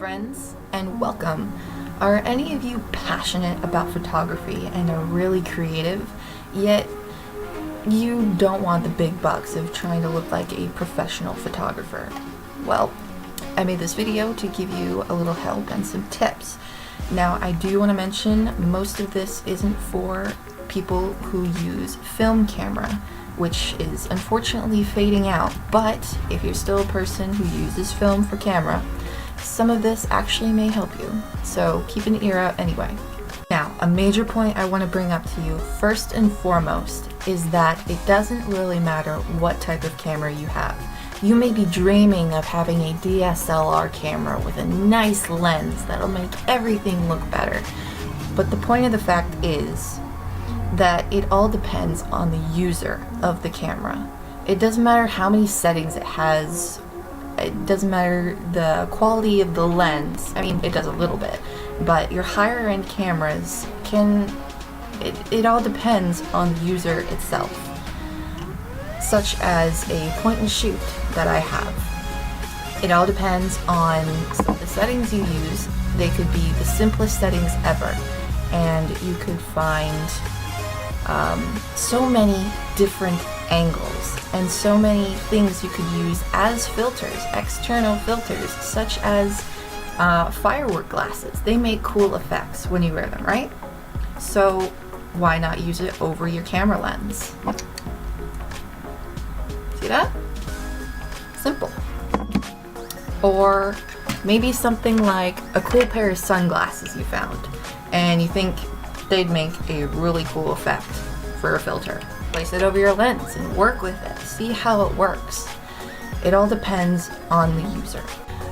friends, and welcome. Are any of you passionate about photography and are really creative, yet you don't want the big bucks of trying to look like a professional photographer? Well, I made this video to give you a little help and some tips. Now, I do want to mention most of this isn't for people who use film camera, which is unfortunately fading out, but if you're still a person who uses film for camera, some of this actually may help you, so keep an ear out anyway. Now, a major point I want to bring up to you first and foremost is that it doesn't really matter what type of camera you have. You may be dreaming of having a DSLR camera with a nice lens that'll make everything look better, but the point of the fact is that it all depends on the user of the camera. It doesn't matter how many settings it has. It doesn't matter the quality of the lens. I mean, it does a little bit, but your higher end cameras it all depends on the user itself. Such as a point and shoot that I have. It all depends on the settings you use. They could be the simplest settings ever, and you could find so many different angles and so many things you could use as filters, external filters, such as firework glasses. They make cool effects when you wear them, right? So why not use it over your camera lens? See that? Simple. Or maybe something like a cool pair of sunglasses you found and you think they'd make a really cool effect for a filter. Place it over your lens and work with it. See how it works. It all depends on the user.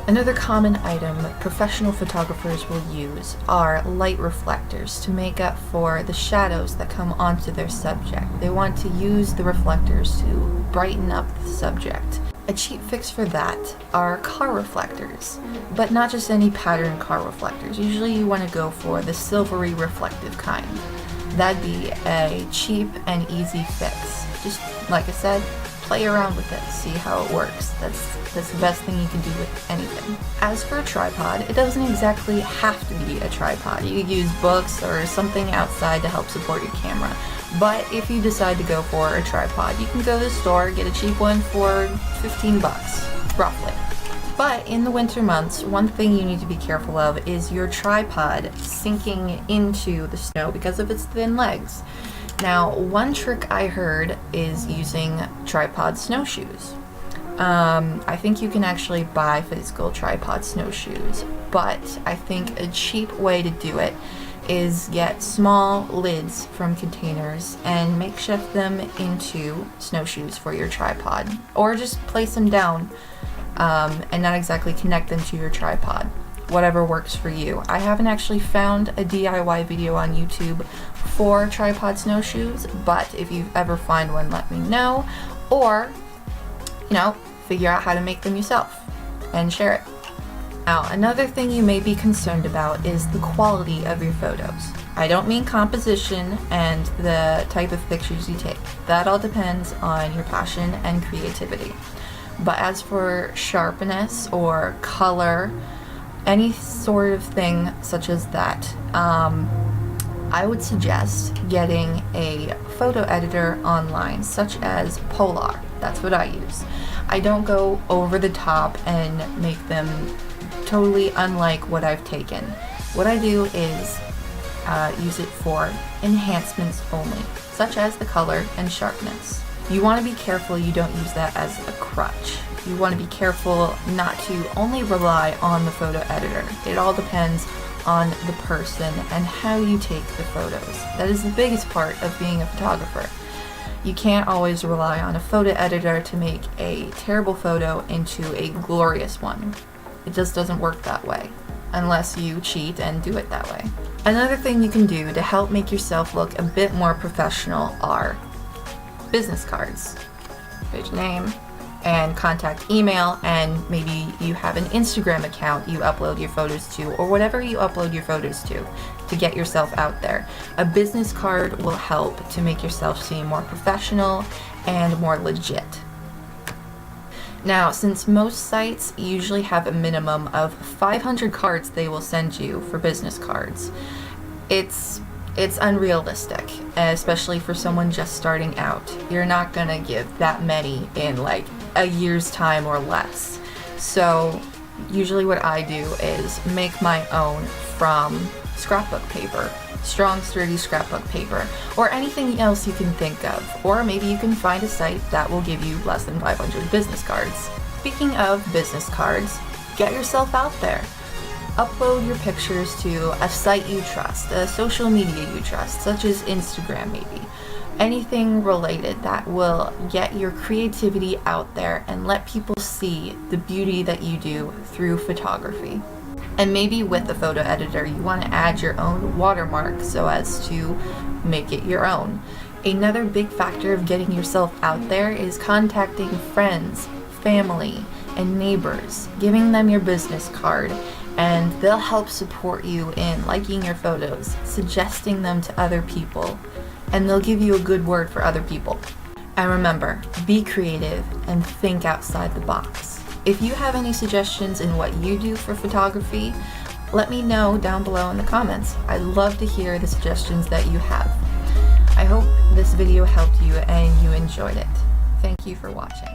Another common item professional photographers will use are light reflectors to make up for the shadows that come onto their subject. They want to use the reflectors to brighten up the subject. A cheap fix for that are car reflectors, but not just any pattern car reflectors. Usually you want to go for the silvery reflective kind. That'd be a cheap and easy fix. Just like I said, play around with it, see how it works. That's the best thing you can do with anything. As for a tripod, it doesn't exactly have to be a tripod. You could use books or something outside to help support your camera. But if you decide to go for a tripod, you can go to the store, get a cheap one for 15 bucks, roughly. But in the winter months, one thing you need to be careful of is your tripod sinking into the snow because of its thin legs. Now, one trick I heard is using tripod snowshoes. I think you can actually buy physical tripod snowshoes, but I think a cheap way to do it is get small lids from containers and makeshift them into snowshoes for your tripod, or just place them down and not exactly connect them to your tripod. Whatever works for you. I haven't actually found a DIY video on YouTube for tripod snowshoes, but if you ever find one, let me know, or figure out how to make them yourself and share it. Now, another thing you may be concerned about is the quality of your photos. I don't mean composition and the type of pictures you take. That all depends on your passion and creativity. But as for sharpness or color, any sort of thing such as that, I would suggest getting a photo editor online, such as Polar. That's what I use. I don't go over the top and make them totally unlike what I've taken. What I do is use it for enhancements only, such as the color and sharpness. You want to be careful you don't use that as a crutch. You want to be careful not to only rely on the photo editor. It all depends on the person and how you take the photos. That is the biggest part of being a photographer. You can't always rely on a photo editor to make a terrible photo into a glorious one. It just doesn't work that way, unless you cheat and do it that way. Another thing you can do to help make yourself look a bit more professional are business cards. Put your name and contact email, and maybe you have an Instagram account you upload your photos to, or whatever you upload your photos to get yourself out there. A business card will help to make yourself seem more professional and more legit. Now, since most sites usually have a minimum of 500 cards they will send you for business cards, it's unrealistic, especially for someone just starting out. You're not gonna give that many in like a year's time or less. So usually what I do is make my own from scrapbook paper, strong, sturdy scrapbook paper, or anything else you can think of. Or maybe you can find a site that will give you less than 500 business cards. Speaking of business cards, get yourself out there. Upload your pictures to a site you trust, a social media you trust, such as Instagram maybe. Anything related that will get your creativity out there and let people see the beauty that you do through photography. And maybe with a photo editor, you want to add your own watermark so as to make it your own. Another big factor of getting yourself out there is contacting friends, family, and neighbors, giving them your business card, and they'll help support you in liking your photos, suggesting them to other people, and they'll give you a good word for other people. And remember, be creative and think outside the box. If you have any suggestions in what you do for photography, let me know down below in the comments. I'd love to hear the suggestions that you have. I hope this video helped you and you enjoyed it. Thank you for watching.